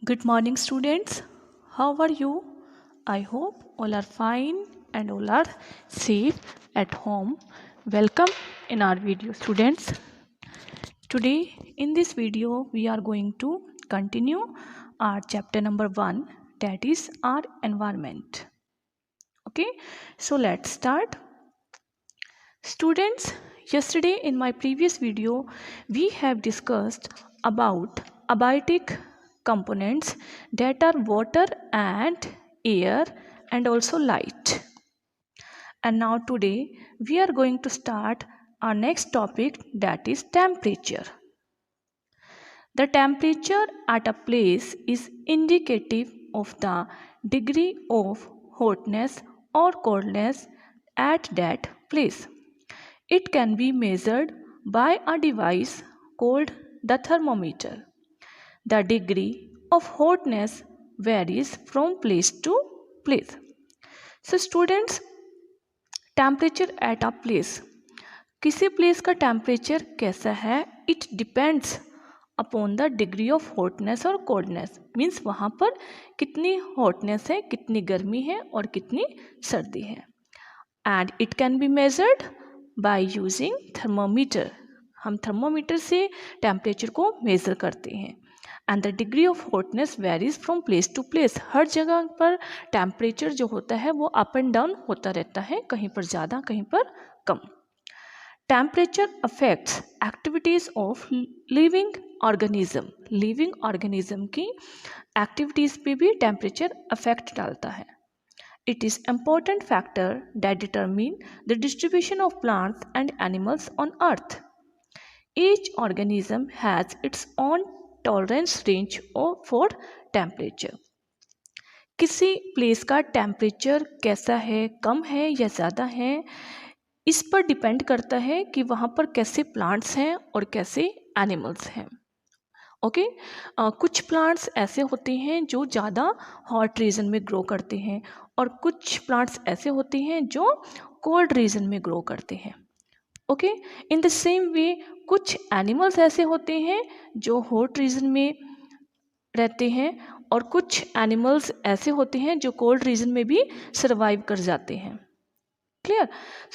Good morning, students. How are you? I hope all are fine and all are safe at home. Welcome in our video, students. Today, in this video, we are going to continue our chapter number 1, that is our environment. Okay, so let's start. Students, yesterday in my previous video, we have discussed about abiotic components that are water and air and also light. And now today we are going to start our next topic, that is temperature. The temperature at a place is indicative of the degree of hotness or coldness at that place. It can be measured by a device called the thermometer. The degree of hotness varies from place to place. So students, temperature at a place, किसी place का temperature कैसा है, it depends upon the degree of hotness और coldness. Means वहाँ पर कितनी hotness है, कितनी गर्मी है और कितनी सर्दी है. And it can be measured by using thermometer. हम थर्मोमीटर से टेम्परेचर को मेज़र करते हैं. And the degree of hotness varies from place to place. हर जगह पर टेम्परेचर जो होता है वो अप एंड डाउन होता रहता है, कहीं पर ज़्यादा कहीं पर कम. Temperature affects activities of living organism. Living organism की एक्टिविटीज़ पे भी टेम्परेचर अफेक्ट डालता है. It is important factor that determine the distribution of plants and animals on earth. Each organism has its own tolerance range for temperature. किसी place का temperature कैसा है, कम है या ज़्यादा है, इस पर डिपेंड करता है कि वहाँ पर कैसे प्लांट्स हैं और कैसे एनिमल्स हैं. ओके, कुछ प्लांट्स ऐसे होते हैं जो ज़्यादा हॉट रीजन में ग्रो करते हैं और कुछ प्लांट्स ऐसे होते हैं जो कोल्ड रीजन में ग्रो करते हैं. Okay, in the same way कुछ एनिमल्स ऐसे होते हैं जो हॉट रीजन में रहते हैं और कुछ एनिमल्स ऐसे होते हैं जो कोल्ड रीजन में भी सर्वाइव कर जाते हैं. Clear?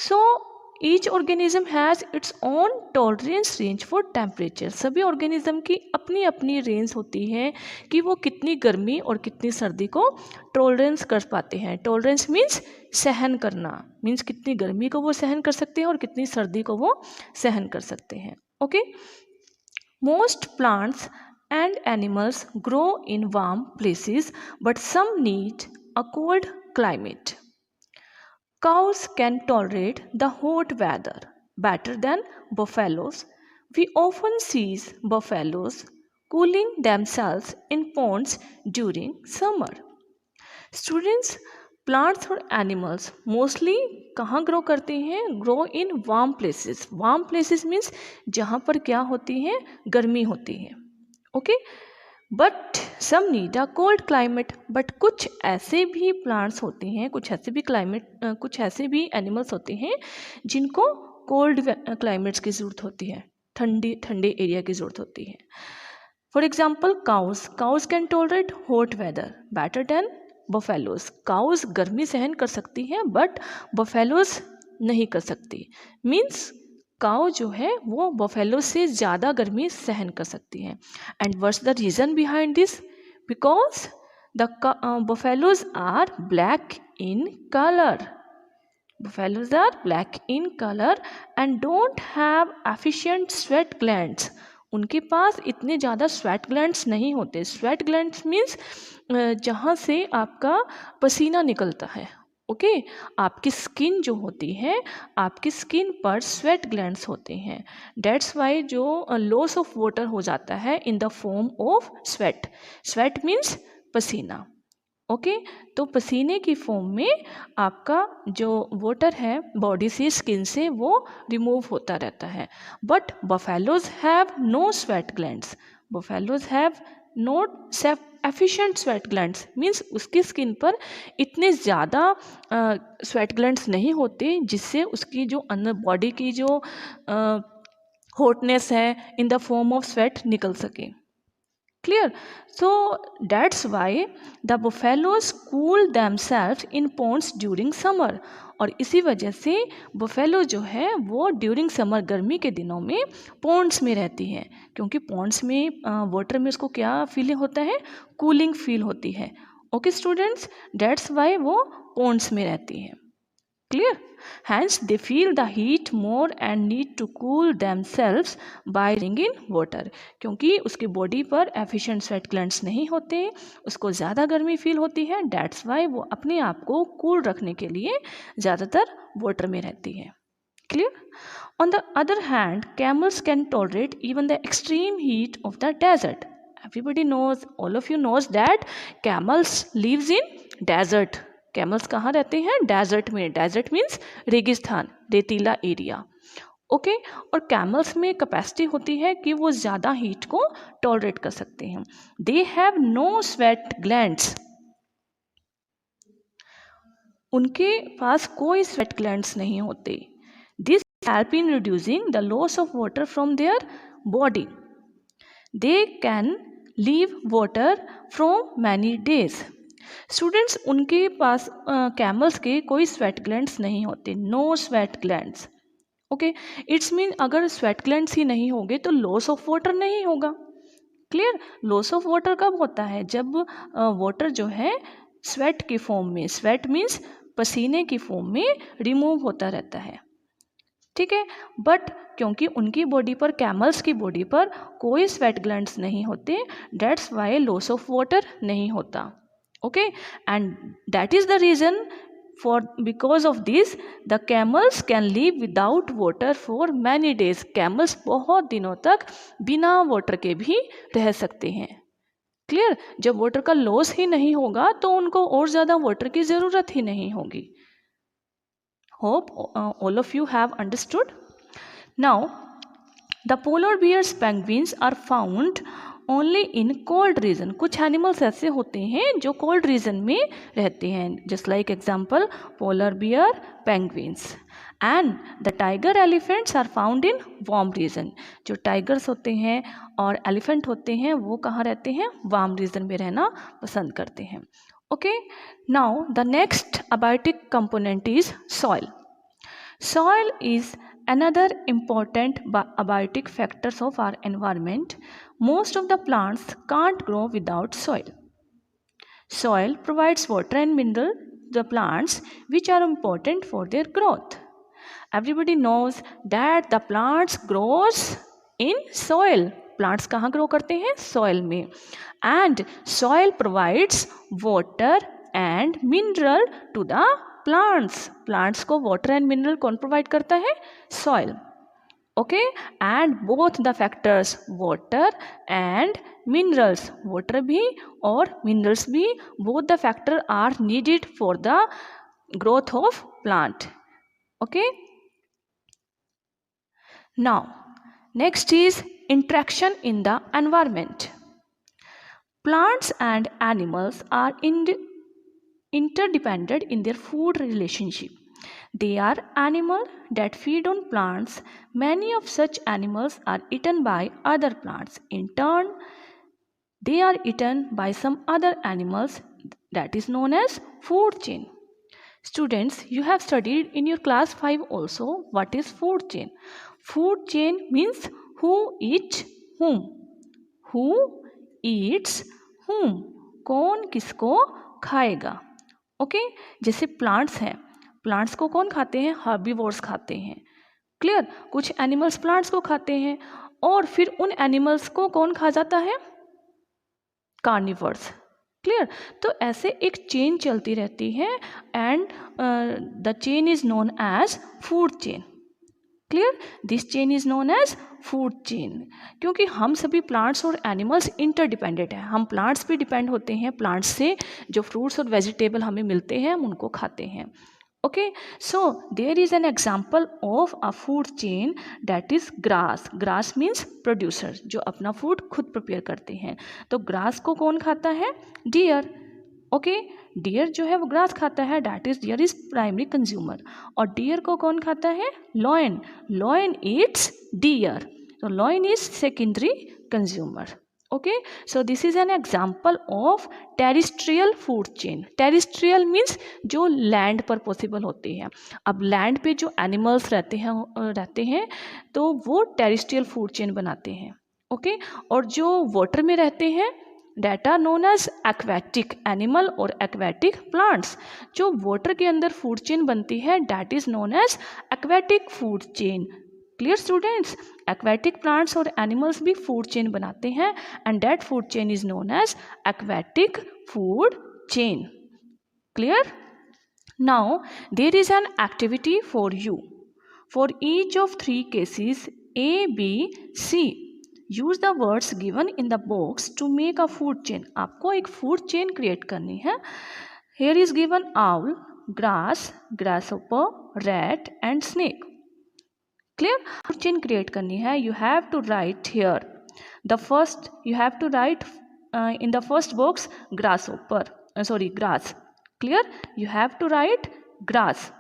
So each organism has its own tolerance range for temperature. सभी ऑर्गेनिज्म की अपनी अपनी रेंज होती है कि वो कितनी गर्मी और कितनी सर्दी को टॉलरेंस कर पाते हैं. टॉलरेंस मीन्स सहन करना, मीन्स कितनी गर्मी को वो सहन कर सकते हैं और कितनी सर्दी को वो सहन कर सकते हैं. Okay, most plants and animals grow in warm places but some need a cold climate. Cows can tolerate the hot weather better than buffaloes. We often see buffaloes cooling themselves in ponds during summer. Students, plants और animals mostly कहाँ grow करते हैं? Grow in warm places. Warm places means जहाँ पर क्या होती है, गर्मी होती है. Okay? But some need a cold climate. But कुछ ऐसे भी प्लांट्स होते हैं, कुछ ऐसे भी एनिमल्स होते हैं जिनको कोल्ड क्लाइमेट्स की ज़रूरत होती है, ठंडे एरिया की ज़रूरत होती है. For example cows can tolerate hot weather better than buffaloes. Cows गर्मी सहन कर सकती हैं बट बफेलोज नहीं कर सकती. मीन्स काउ जो है वो बफेलो से ज़्यादा गर्मी सहन कर सकती हैं. And what's the reason behind this? Because the buffaloes are black in colour. Buffaloes are black in color and don't have efficient sweat glands. उनके पास इतने ज़्यादा स्वेट ग्लैंड्स नहीं होते. स्वेट ग्लैंड्स मीन्स जहाँ से आपका पसीना निकलता है. ओके, आपकी स्किन जो होती है, आपकी स्किन पर स्वेट ग्लैंड्स होते हैं. डेट्स वाई जो लॉस ऑफ वाटर हो जाता है in the form of sweat. Sweat means पसीना. ओके, तो पसीने की फॉर्म में आपका जो वाटर है बॉडी से, स्किन से, वो रिमूव होता रहता है. But buffaloes have no sweat glands. Buffaloes have not efficient sweat glands. Means उसकी स्किन पर इतने ज़्यादा स्वेट ग्लैंड्स नहीं होते जिससे उसकी जो अंदर बॉडी की जो हॉटनेस है in the form of sweat निकल सके. Clear? So that's why the buffaloes cool themselves in ponds during summer. और इसी वजह से बुफेलो जो है वो ड्यूरिंग समर गर्मी के दिनों में पॉन्ड्स में रहती है, क्योंकि पॉन्ड्स में वाटर में उसको क्या फीलिंग होता है, कूलिंग फील होती है. ओके स्टूडेंट्स, दैट्स वाई वो पॉन्ड्स में रहती है. Clear? Hence they feel the heat more and need to cool themselves by drinking in water. क्योंकि उसकी बॉडी पर एफिशिएंट स्वेट ग्लैंड्स नहीं होते, उसको ज़्यादा गर्मी फील होती है. दैट्स वाई वो अपने आप को कूल रखने के लिए ज़्यादातर वाटर में रहती है. Clear? On the other hand, camels can tolerate even the extreme heat of the desert. Everybody knows, all of you knows that camels lives in desert. Camels कहाँ रहते हैं, डेजर्ट में. डेजर्ट मीन्स रेगिस्तान, रेतीला area. Okay, और camels में capacity होती है कि वो ज़्यादा हीट को टॉलरेट कर सकते हैं. They have no sweat glands. उनके पास कोई स्वेट ग्लैंड्स नहीं होते. This help in reducing the loss of water from their body. They can leave water from many days. Students, उनके पास कैमल्स के कोई स्वेट ग्लैंड्स नहीं होते. No sweat glands. Okay, it's mean अगर स्वेट ग्लैंड्स ही नहीं होंगे तो लॉस ऑफ वाटर नहीं होगा. क्लियर? लॉस ऑफ वाटर कब होता है, जब वाटर जो है स्वेट की फॉर्म में, स्वेट मीन्स पसीने की फॉर्म में रिमूव होता रहता है. ठीक है, बट क्योंकि उनकी बॉडी पर, कैमल्स की बॉडी पर कोई स्वेट ग्लैंड्स नहीं होते, that's why loss of water नहीं होता. Okay, and that is the reason because of this the camels can live without water for many days. Camels बहुत दिनों तक बिना वाटर के भी रह सकते हैं. क्लियर? जब वाटर का लॉस ही नहीं होगा तो उनको और ज़्यादा वाटर की ज़रूरत ही नहीं होगी. Hope all of you have understood. Now the polar bears, penguins are found only in cold region. कुछ एनिमल्स ऐसे होते हैं जो कोल्ड रीजन में रहते हैं, just like example polar bear, penguins. And the tiger elephants are found in warm region. जो tigers होते हैं और एलिफेंट होते हैं वो कहाँ रहते हैं, वार्म रीजन में रहना पसंद करते हैं. Okay, now the next abiotic component is soil. Soil is another important abiotic factors of our environment. Most of the plants can't grow without soil. Soil provides water and mineral to the plants which are important for their growth. Everybody knows that the plants grows in soil. Plants कहाँ grow करते हैं, soil में. And soil provides water and mineral to the plants को water and mineral कौन provide करता है, soil. Okay, and both the factors water and minerals, water भी और मिनरल्स भी, both the factor are needed for the growth of plant. Okay, now next is interaction in the environment. Plants and animals are interdependent in their food relationship. They are animals that feed on plants. Many of such animals are eaten by other plants. In turn, they are eaten by some other animals. That is known as food chain. Students, you have studied in your class 5 also what is food chain. Food chain means who eats whom. Who eats whom. कौन किसको खाएगा. Okay, जैसे plants हैं, plants को कौन खाते हैं, herbivores खाते हैं. क्लियर? कुछ एनिमल्स प्लांट्स को खाते हैं और फिर उन एनिमल्स को कौन खा जाता है, कार्निवर्स. क्लियर? तो ऐसे एक चेन चलती रहती है and the chain is known as food chain. Clear? This chain is known as food chain. क्योंकि हम सभी प्लांट्स और एनिमल्स इंटरडिपेंडेंट हैं. हम प्लांट्स पे डिपेंड होते हैं, प्लांट्स से जो फ्रूट्स और वेजिटेबल हमें मिलते हैं हम उनको खाते हैं. Okay, so there is an example of a food chain that is grass. Grass means producer, जो अपना फूड खुद प्रिपेयर करते हैं. तो ग्रास को कौन खाता है, डियर. ओके, डियर जो है वो ग्रास खाता है, that is deer is primary consumer. और डियर को कौन खाता है, लॉयन. लॉयन ईट्स डियर, तो lion is secondary consumer. Okay, so this is an example of terrestrial food chain. Terrestrial means जो लैंड पर पॉसिबल होते हैं. अब लैंड पे जो एनिमल्स रहते हैं तो वो टेरिस्ट्रियल फूड चेन बनाते हैं. ओके, और जो वाटर में रहते हैं that are known as aquatic animal और एक्वेटिक प्लांट्स. जो वाटर के अंदर फूड चेन बनती है that is known as aquatic food chain. Clear students, aquatic plants और एनिमल्स भी फूड चेन बनाते हैं and that food chain is known as aquatic food chain. Clear. Now there is an activity for you. For each of 3 cases A, B, C, use the words given in the box to make a food chain. आपको एक food chain create करनी है. Here is given owl, grass, grasshopper, rat and snake. Clear. Food chain create करनी है. You have to write here the first, you have to write in the first box grasshopper, sorry grass. Clear. You have to write grass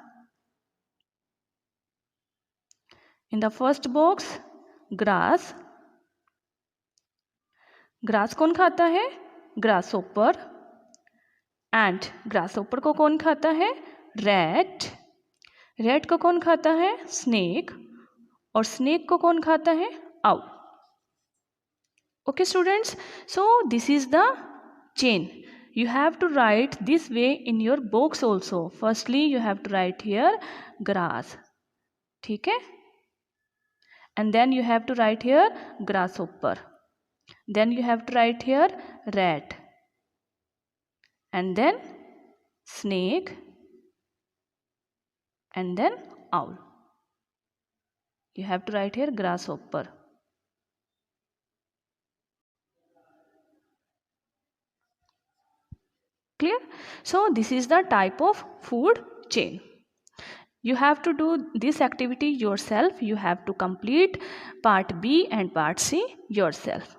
in the first box. Grass. Grass कौन खाता है? Grasshopper. And grasshopper को कौन खाता है? Rat. Rat को कौन खाता है? स्नेक. और स्नेक को कौन खाता है? Owl. Okay students, so this is the chain. You have to write this way in your box also. Firstly, you have to write here grass. ठीक है? And then you have to write here grasshopper. Then you have to write here rat. And then snake. And then owl. You have to write here grasshopper. Clear? So this is the type of food chain. You have to do this activity yourself. You have to complete part B and part C yourself.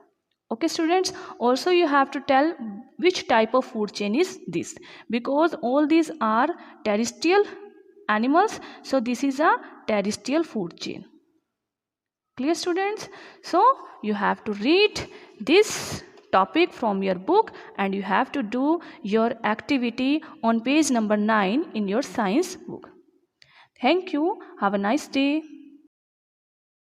Okay students, also you have to tell which type of food chain is this, because all these are terrestrial animals, so this is a terrestrial food chain. Clear students? So you have to read this topic from your book and you have to do your activity on page number 9 in your science book. Thank you. Have a nice day.